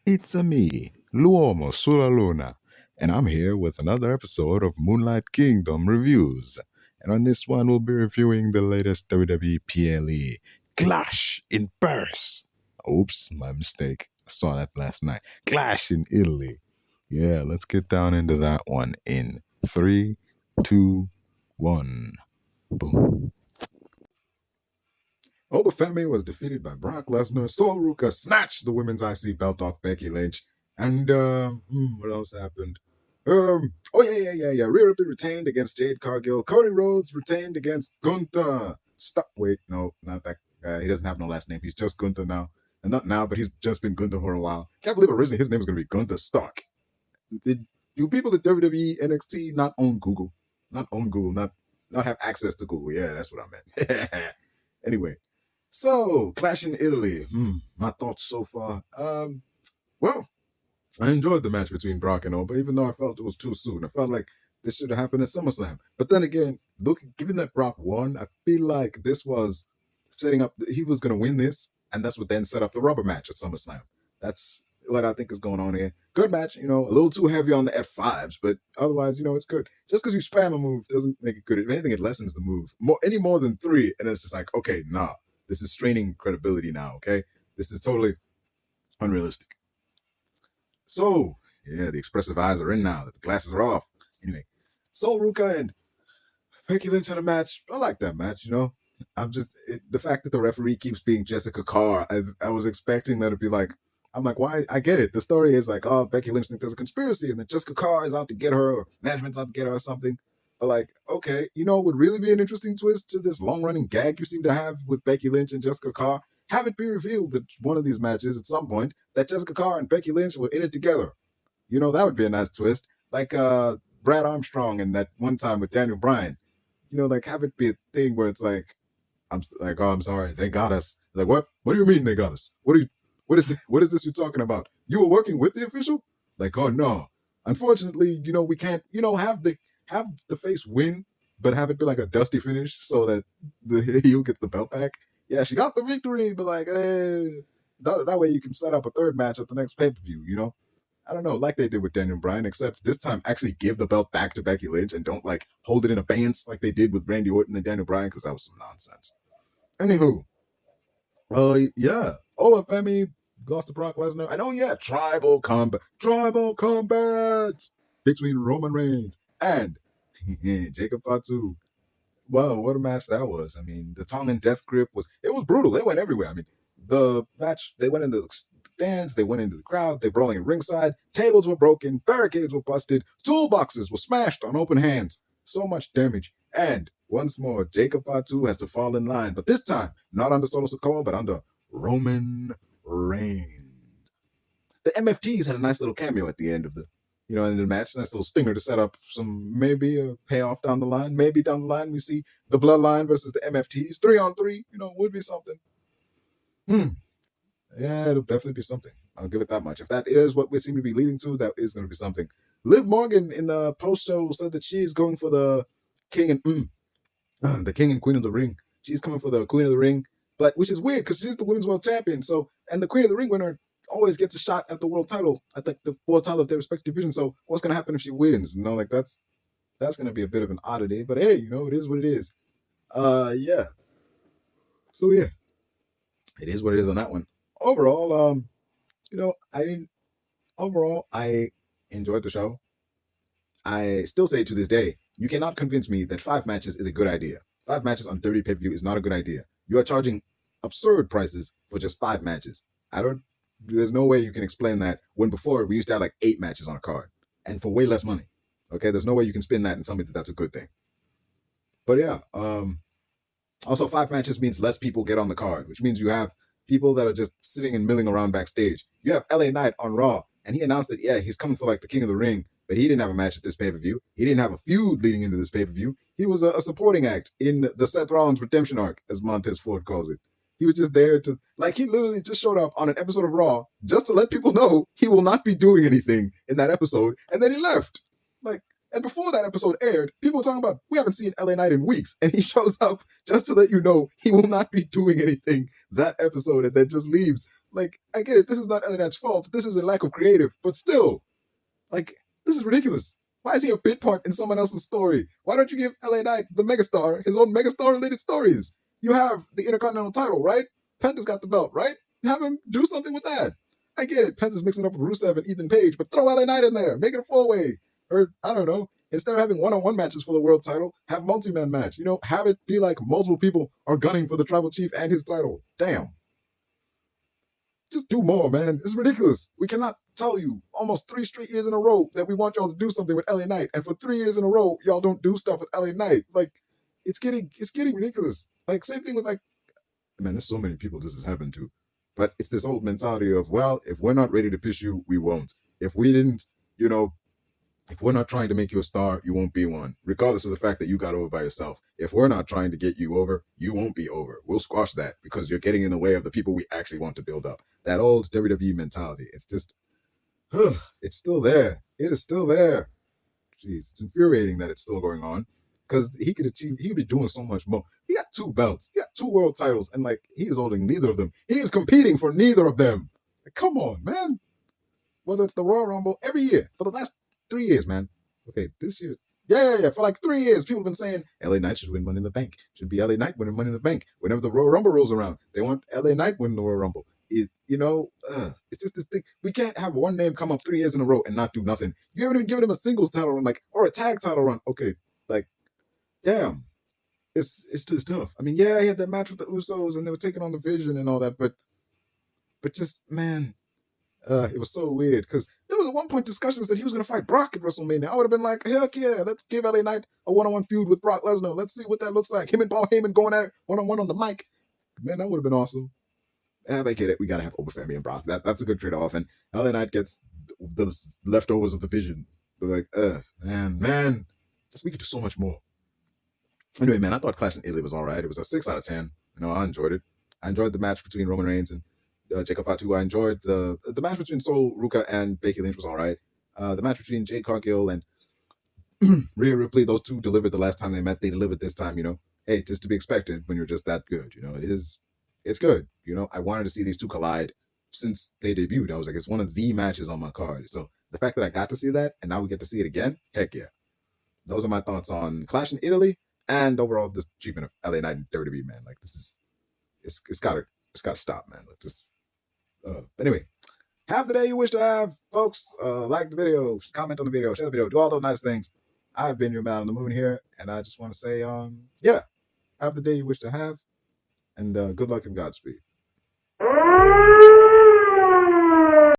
It's a me, l'uomo sulla luna, and I'm here with another episode of Moonlight Kingdom Reviews. And on this one, we'll be reviewing the latest WWE PLE Clash in Paris. Oops, my mistake. I saw that last night. Clash in Italy. Yeah, let's get down into that one in 3, 2, 1. Boom. Obafemi was defeated by Brock Lesnar. Solruca snatched the women's IC belt off Becky Lynch. And, what else happened? Rhea Ripley retained against Jade Cargill. Cody Rhodes retained against Gunther. Wait, no, not that guy. He doesn't have no last name. He's just Gunther now. And not now, but he's just been Gunther for a while. Can't believe originally his name was going to be Gunther Stark. Do people at WWE NXT not own Google? Not have access to Google. Yeah, that's what I meant. Anyway. So, Clash in Italy. My thoughts so far. Well, I enjoyed the match between Brock and Oba, even though I felt it was too soon. I felt like this should have happened at SummerSlam. But then again, given that Brock won, I feel like this was setting up, he was going to win this, and that's what then set up the rubber match at SummerSlam. That's what I think is going on here. Good match, a little too heavy on the F5s, but otherwise, it's good. Just because you spam a move doesn't make it good. If anything, it lessens the move. Any more than 3, and it's just like, okay, nah. This is straining credibility now, okay? This is totally unrealistic. So, yeah, the expressive eyes are in now. The glasses are off. Anyway, Solruca and Becky Lynch had a match. I like that match, I'm just, the fact that the referee keeps being Jessica Carr, I was expecting that to be like, I'm like, why? I get it. The story is like, oh, Becky Lynch thinks there's a conspiracy and that Jessica Carr is out to get her or management's out to get her or something. But like, okay, what would really be an interesting twist to this long-running gag you seem to have with Becky Lynch and Jessica Carr? Have it be revealed at one of these matches at some point that Jessica Carr and Becky Lynch were in it together. That would be a nice twist. Like Brad Armstrong and that one time with Daniel Bryan. Like have it be a thing where it's like, I'm sorry, they got us. Like, what? What do you mean they got us? What is this you're talking about? You were working with the official? Like, oh no. Unfortunately, we can't, have the face win, but have it be like a dusty finish so that the heel gets the belt back. Yeah, she got the victory, but like, that way you can set up a third match at the next pay-per-view, I don't know, like they did with Daniel Bryan, except this time actually give the belt back to Becky Lynch and don't like hold it in abeyance like they did with Randy Orton and Daniel Bryan, because that was some nonsense. Anywho, yeah, Femi lost to Brock Lesnar. And tribal combat between Roman Reigns and Jacob Fatu. Wow, what a match that was. I mean, the tongue and death grip was brutal. They went everywhere. I mean, the match, they went into the stands, they went into the crowd, they brawling at ringside, tables were broken, barricades were busted, toolboxes were smashed on open hands. So much damage. And once more, Jacob Fatu has to fall in line, but this time, not under Solo Sikoa, but under Roman Reigns. The MFTs had a nice little cameo at the end of the in the match. Nice little stinger to set up maybe a payoff down the line. Maybe down the line we see the Bloodline versus the MFTs. 3-on-3, would be something. Yeah, it'll definitely be something. I'll give it that much. If that is what we seem to be leading to, that is going to be something. Liv Morgan in the post-show said that she is going for the king and queen of the ring. She's coming for the queen of the ring, which is weird because she's the women's world champion. So, and the queen of the ring winner always gets a shot at the world title, at the world title of their respective division. So what's going to happen if she wins? That's going to be a bit of an oddity. But hey, it is what it is. Yeah. So yeah, it is what it is on that one. Overall, I enjoyed the show. I still say to this day, you cannot convince me that 5 matches is a good idea. 5 matches on WWE pay-per-view is not a good idea. You are charging absurd prices for just 5 matches. There's no way you can explain that when before we used to have like 8 matches on a card and for way less money. Okay, there's no way you can spin that and tell me that that's a good thing. But yeah, also 5 matches means less people get on the card, which means you have people that are just sitting and milling around backstage. You have LA Knight on Raw, and he announced that, yeah, he's coming for like the King of the Ring, but he didn't have a match at this pay-per-view. He didn't have a feud leading into this pay-per-view. He was a supporting act in the Seth Rollins redemption arc, as Montez Ford calls it. He was just there to, he literally just showed up on an episode of Raw just to let people know he will not be doing anything in that episode, and then he left. And before that episode aired, people were talking about, we haven't seen LA Knight in weeks, and he shows up just to let you know he will not be doing anything that episode, and then just leaves. Like, I get it. This is not LA Knight's fault. This is a lack of creative, but still, like, this is ridiculous. Why is he a bit part in someone else's story? Why don't you give LA Knight, the megastar, his own megastar related stories? You have the Intercontinental title, right? Penta's got the belt, right? Have him do something with that. I get it. Penta's mixing up with Rusev and Ethan Page, but throw LA Knight in there. Make it a four-way. Or, I don't know. Instead of having one-on-one matches for the world title, have multi-man match. You know, have it be like multiple people are gunning for the tribal chief and his title. Damn. Just do more, man. It's ridiculous. We cannot tell you almost 3 straight years in a row that we want y'all to do something with LA Knight, and for 3 years in a row, y'all don't do stuff with LA Knight. Like, it's getting ridiculous. Like, same thing with, like, man, there's so many people this has happened to. But it's this old mentality of, well, if we're not ready to push you, we won't. If we didn't, you know, if we're not trying to make you a star, you won't be one, regardless of the fact that you got over by yourself. If we're not trying to get you over, you won't be over. We'll squash that because you're getting in the way of the people we actually want to build up. That old WWE mentality. It's just, it's still there. It is still there. Jeez, it's infuriating that it's still going on because he could be doing so much more. He got 2 belts. He got 2 world titles, and like he is holding neither of them. He is competing for neither of them. Like, come on, man. Whether it's the Royal Rumble every year for the last 3 years, man. Okay, this year. Yeah. For like 3 years, people have been saying LA Knight should win Money in the Bank. Should be LA Knight winning Money in the Bank. Whenever the Royal Rumble rolls around, they want LA Knight winning the Royal Rumble. It's just this thing. We can't have one name come up 3 years in a row and not do nothing. You haven't even given him a singles title run, like, or a tag title run. Okay, like, damn. It's just tough. I mean, yeah, he had that match with the Usos and they were taking on the Vision and all that, but just, man, it was so weird because there was at one point discussions that he was going to fight Brock at WrestleMania. I would have been like, heck yeah, let's give LA Knight a one-on-one feud with Brock Lesnar. Let's see what that looks like. Him and Paul Heyman going at it one-on-one on the mic. Man, that would have been awesome. I get it. We got to have Obafemi and Brock. That's a good trade-off. And LA Knight gets the leftovers of the Vision. They're like, man, just we could do so much more. Anyway, man, I thought Clash in Italy was all right. It was a 6 out of 10. I enjoyed it. I enjoyed the match between Roman Reigns and Jacob Fatu. I enjoyed the match between solruca and Becky Lynch was all right. The match between Jade Cargill and Rhea Ripley, those two delivered the last time they met. They delivered this time, Hey, just to be expected when you're just that good, it's good. I wanted to see these two collide since they debuted. I was like, it's one of the matches on my card. So the fact that I got to see that and now we get to see it again, heck yeah. Those are my thoughts on Clash in Italy and overall this treatment of LA Knight and WWE, man. Like, this is, it's gotta stop, man. Like, just, anyway, have the day you wish to have, folks. Like the video, comment on the video, share the video, do all those nice things. I've been your man on the moon here, and I just want to say, have the day you wish to have, and good luck and Godspeed.